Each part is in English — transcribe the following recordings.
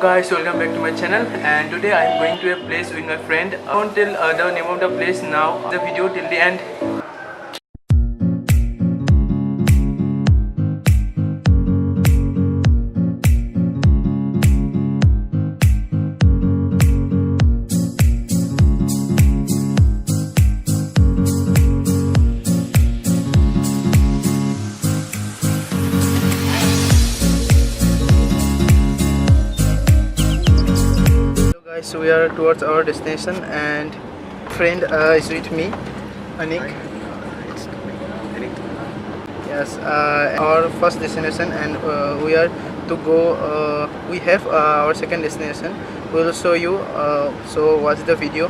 guys, welcome back to my channel. And today I am going to a place with my friend. I won't tell the name of the place now. The video till the end. So we are towards our destination and friend is with me, Anik. Yes, our first destination, and we are to go. We have our second destination. We will show you. So watch the video.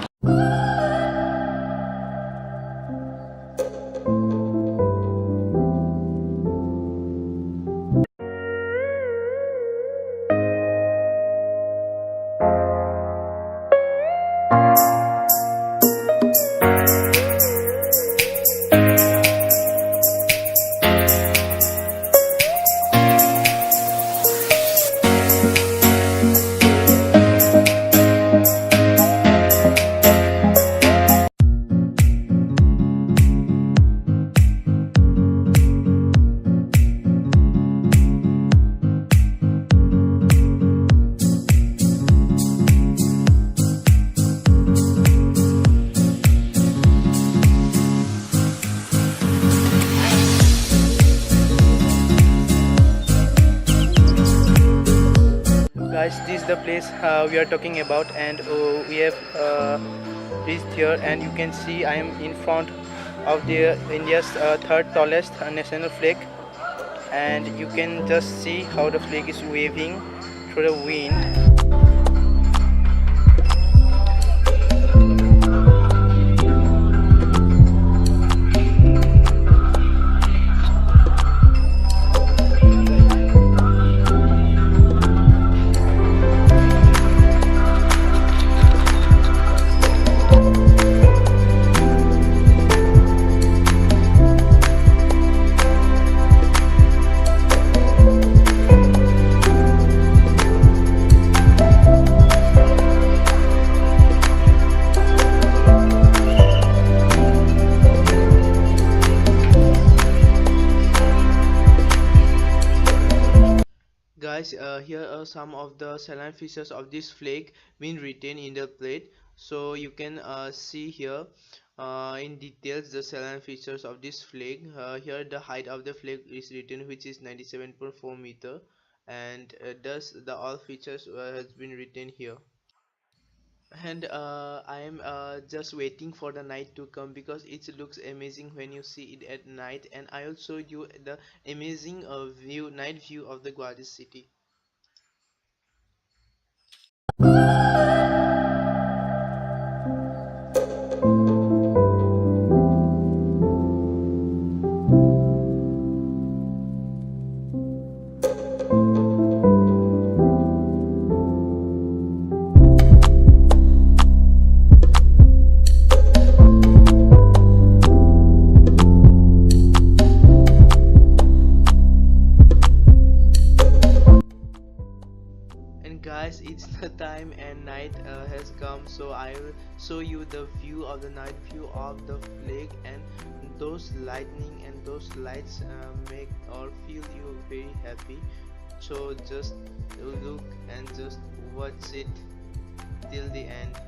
Guys, this is the place we are talking about, and we have reached here, and you can see I am in front of the India's third tallest national flag, and you can just see how the flag is waving through the wind. Guys, here are some of the salient features of this flag being written in the plate. So you can see here in details the salient features of this flag. Here the height of the flag is written, which is 97.4 meter, and thus the all features has been written here. And I am just waiting for the night to come, because it looks amazing when you see it at night. And I will show you the amazing night view of the Guwahati city. Guys, it's the time and night has come, so I will show you the view of the night view of the flag, and those lightning and those lights make or feel you very happy. So just look and just watch it till the end.